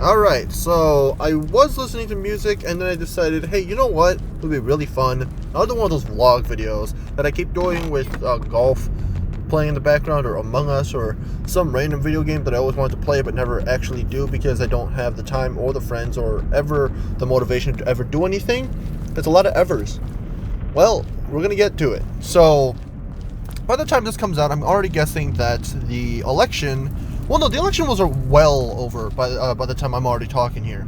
Alright, so I was listening to music and then I decided, hey, you know what? It would be really fun. Another one of those vlog videos that I keep doing with golf playing in the background, or Among Us, or some random video game that I always wanted to play but never actually do because I don't have the time or the friends or ever the motivation to ever do anything. There's a lot of evers. Well, we're going to get to it. So, by the time this comes out, I'm already guessing that the election... Well, no, the election was well over by the time I'm already talking here.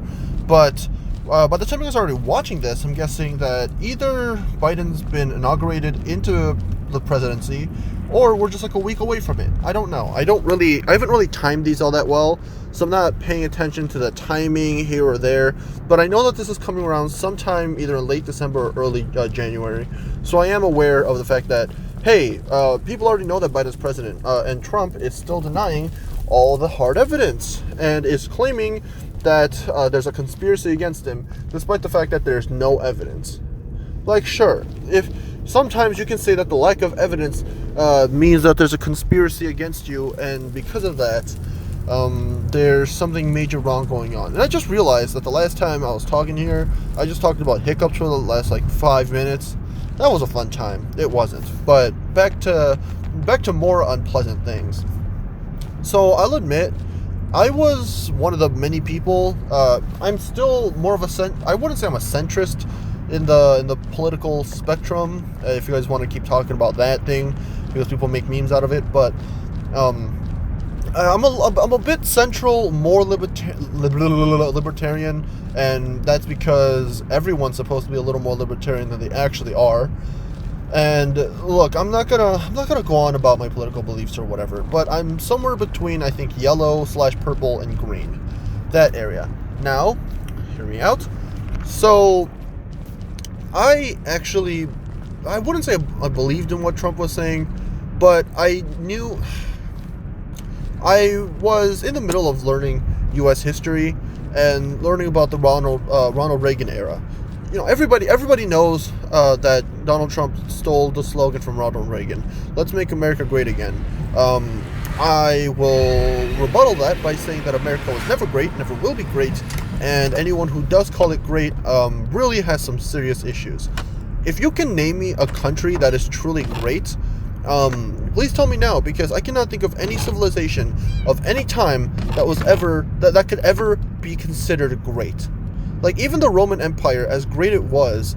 But by the time you guys are already watching this, I'm guessing that either Biden's been inaugurated into the presidency, or we're just like a week away from it. I don't know. I haven't really timed these all that well, so I'm not paying attention to the timing here or there. But I know that this is coming around sometime either in late December or early January. So I am aware of the fact that, hey, people already know that Biden's president, and Trump is still denying all the hard evidence and is claiming that there's a conspiracy against him, despite the fact that there's no evidence. Like, sure, if sometimes you can say that the lack of evidence means that there's a conspiracy against you, and because of that, there's something major wrong going on. And I just realized that the last time I was talking here, I just talked about hiccups for the last like 5 minutes. That was a fun time. It wasn't. But back to more unpleasant things. So I'll admit, I was one of the many people. I'm still more of I wouldn't say I'm a centrist in the political spectrum. If you guys want to keep talking about that thing, because people make memes out of it. But I'm a bit central, more libertarian, and that's because everyone's supposed to be a little more libertarian than they actually are. And look, I'm not gonna go on about my political beliefs or whatever, but I'm somewhere between, I think, yellow/purple and green, that area. Now, hear me out. So, I wouldn't say I believed in what Trump was saying, but I was in the middle of learning U.S. history and learning about the Ronald Reagan era. You know, everybody knows that Donald Trump stole the slogan from Ronald Reagan. Let's make America great again. I will rebuttal that by saying that America was never great, never will be great, and anyone who does call it great really has some serious issues. If you can name me a country that is truly great, please tell me now, because I cannot think of any civilization of any time that could ever be considered great. Like, even the Roman Empire, as great it was,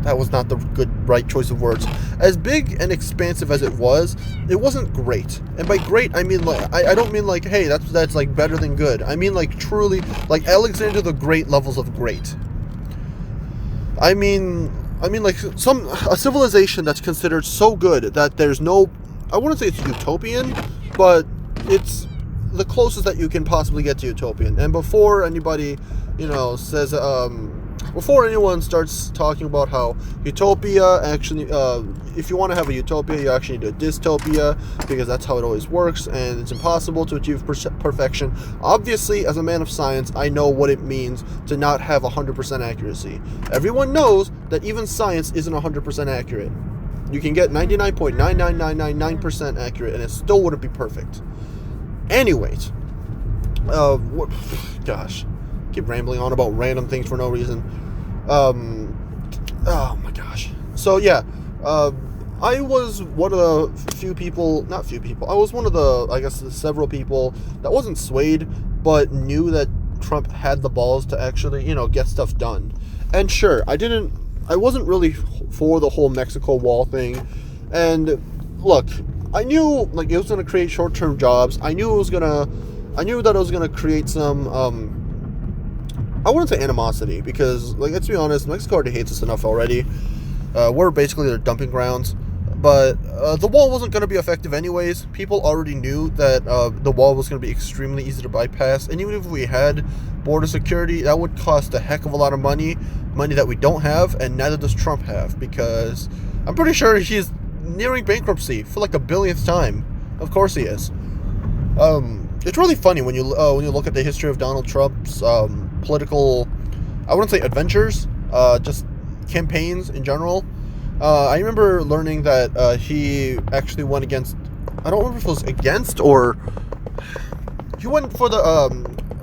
that was not the right choice of words. As big and expansive as it wasn't great. And by great, I mean, like, I don't mean like, hey, that's like better than good. I mean, like, truly, like Alexander the Great levels of great. I mean like a civilization that's considered so good that there's no, I wouldn't say it's utopian, but it's the closest that you can possibly get to utopian. And before anybody, says, before anyone starts talking about how utopia actually, if you want to have a utopia, you actually need a dystopia, because that's how it always works, and it's impossible to achieve perfection. Obviously, as a man of science, I know what it means to not have 100% accuracy. Everyone knows that even science isn't 100% accurate. You can get 99.99999% accurate, and it still wouldn't be perfect. Anyways, gosh, keep rambling on about random things for no reason. Oh my gosh. So yeah, I was one of the I was one of the, I guess, several people that wasn't swayed, but knew that Trump had the balls to actually, get stuff done. And sure, I wasn't really for the whole Mexico wall thing. And look, I knew, like, it was going to create short-term jobs. I knew that it was going to create some, I wouldn't say animosity, because, like, let's be honest, Mexico already hates us enough already. We're basically their dumping grounds. But the wall wasn't going to be effective anyways. People already knew that the wall was going to be extremely easy to bypass. And even if we had border security, that would cost a heck of a lot of money that we don't have, and neither does Trump have, because I'm pretty sure he's nearing bankruptcy for like the billionth time. Of course he is. It's really funny when you look at the history of Donald Trump's political, I wouldn't say adventures, just campaigns in general. I remember learning that he actually went against, I don't remember if it was against or he went for the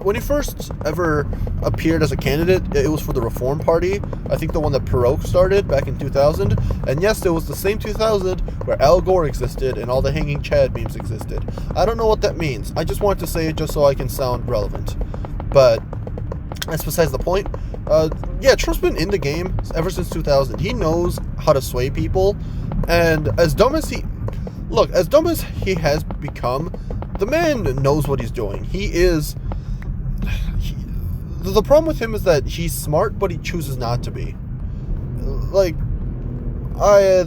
when he first ever appeared as a candidate, it was for the Reform Party. I think the one that Perot started back in 2000. And yes, it was the same 2000 where Al Gore existed and all the hanging Chad memes existed. I don't know what that means. I just wanted to say it just so I can sound relevant. But that's besides the point. Yeah, Trump's been in the game ever since 2000. He knows how to sway people. And as dumb as he has become, the man knows what he's doing. The problem with him is that he's smart, but he chooses not to be. Like,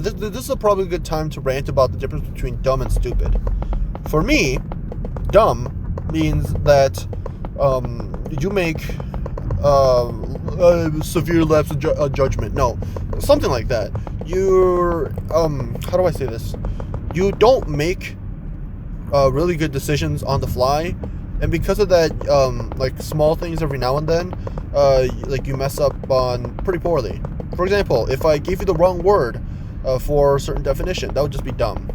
this is probably a good time to rant about the difference between dumb and stupid. For me, dumb means that you make severe lapse of judgment. No, something like that. You're how do I say this? You don't make really good decisions on the fly. And because of that, like small things every now and then, like you mess up on pretty poorly. For example, if I gave you the wrong word for a certain definition, that would just be dumb.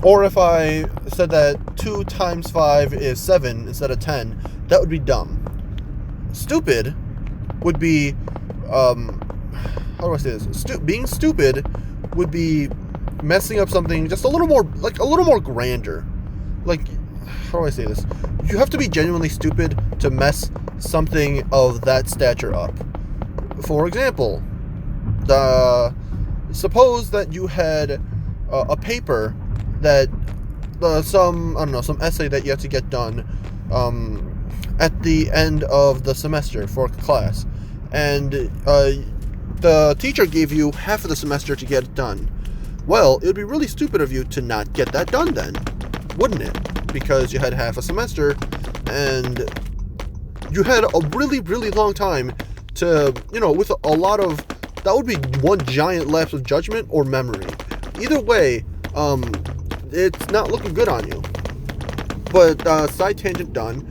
Or if I said that 2 times 5 is 7 instead of 10, that would be dumb. Stupid would be, how do I say this? Being stupid would be messing up something just a little more grander. Like, how do I say this? You have to be genuinely stupid to mess something of that stature up. For example, suppose that you had a paper that some essay that you have to get done at the end of the semester for a class, and the teacher gave you half of the semester to get it done. Well, it would be really stupid of you to not get that done then, wouldn't it? Because you had half a semester and you had a really, really long time to, with a lot of, that would be one giant lapse of judgment or memory. Either way, it's not looking good on you. But side tangent done.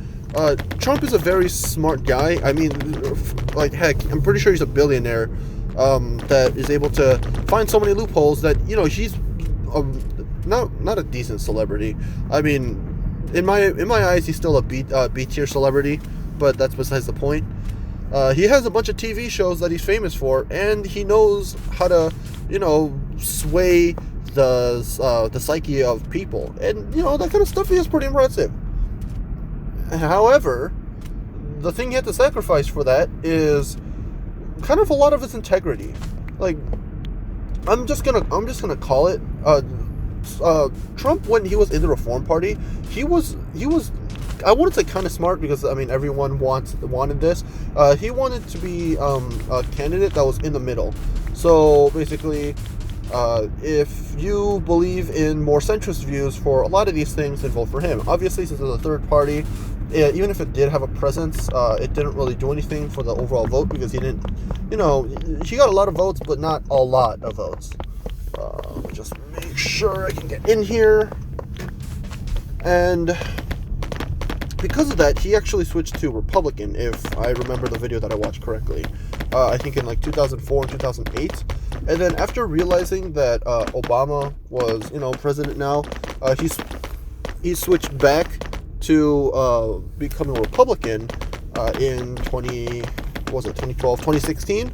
Trump is a very smart guy. I mean, like, heck, I'm pretty sure he's a billionaire that is able to find so many loopholes that, he's not a decent celebrity. I mean, in my eyes, he's still a B tier celebrity, but that's besides the point. He has a bunch of TV shows that he's famous for, and he knows how to, sway the psyche of people, and that kind of stuff is pretty impressive. However, the thing he had to sacrifice for that is kind of a lot of his integrity. Like, I'm just gonna call it. Trump, when he was in the Reform Party, he was I wouldn't say kind of smart, because I mean everyone wanted this. He wanted to be a candidate that was in the middle. So basically, if you believe in more centrist views for a lot of these things, then vote for him. Obviously, since it's a third party, even if it did have a presence, it didn't really do anything for the overall vote, because he didn't, he got a lot of votes, but not a lot of votes. Let me just make sure I can get in here. And because of that, he actually switched to Republican, if I remember the video that I watched correctly. I think in like 2004 and 2008. And then after realizing that Obama was, president now, he switched back to becoming a Republican in 2016.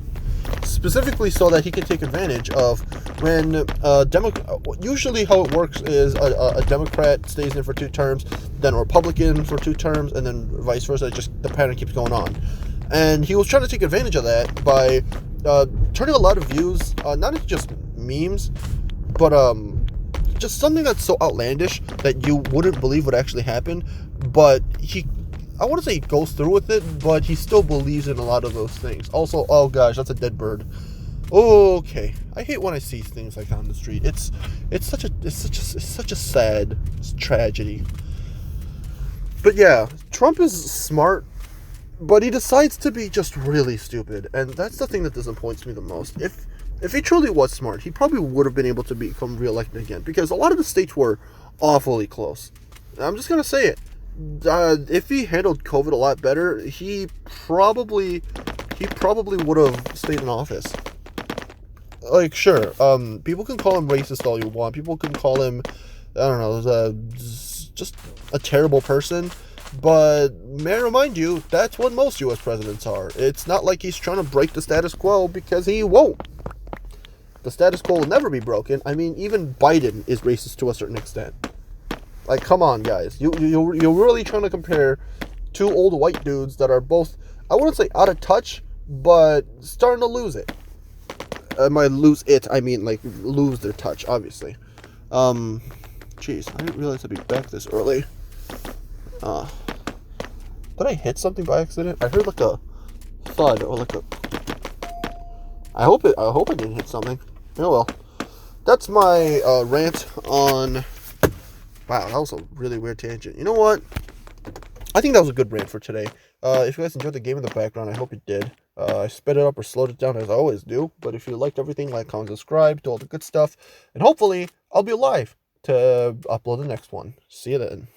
Specifically so that he can take advantage of when usually how it works is a Democrat stays in for 2 terms, then a Republican for 2 terms, and then vice versa. Just the pattern keeps going on. And he was trying to take advantage of that by turning a lot of views, not into just memes, but just something that's so outlandish that you wouldn't believe would actually happen. But I want to say he goes through with it, but he still believes in a lot of those things. Also, oh gosh, that's a dead bird. Okay, I hate when I see things like that on the street. It's such a sad tragedy. But yeah, Trump is smart, but he decides to be just really stupid, and that's the thing that disappoints me the most. If he truly was smart, he probably would have been able to become reelected again, because a lot of the states were awfully close. I'm just gonna say it. If he handled COVID a lot better, he probably would have stayed in office. Like, sure, people can call him racist all you want. People can call him, I don't know, just a terrible person. But may I remind you, that's what most U.S. presidents are. It's not like he's trying to break the status quo, because he won't. The status quo will never be broken. I mean, even Biden is racist to a certain extent. Like, come on, guys. You're really trying to compare two old white dudes that are both, I wouldn't say out of touch, but starting to lose it. By lose it, I mean, like, lose their touch, obviously. Jeez, I didn't realize I'd be back this early. Did I hit something by accident? I heard, like, a thud, or like a... I hope I didn't hit something. Oh, well. That's my, rant on... Wow, that was a really weird tangent. You know what? I think that was a good rant for today. If you guys enjoyed the game in the background, I hope you did. I sped it up or slowed it down as I always do. But if you liked everything, like, comment, subscribe, do all the good stuff. And hopefully, I'll be alive to upload the next one. See you then.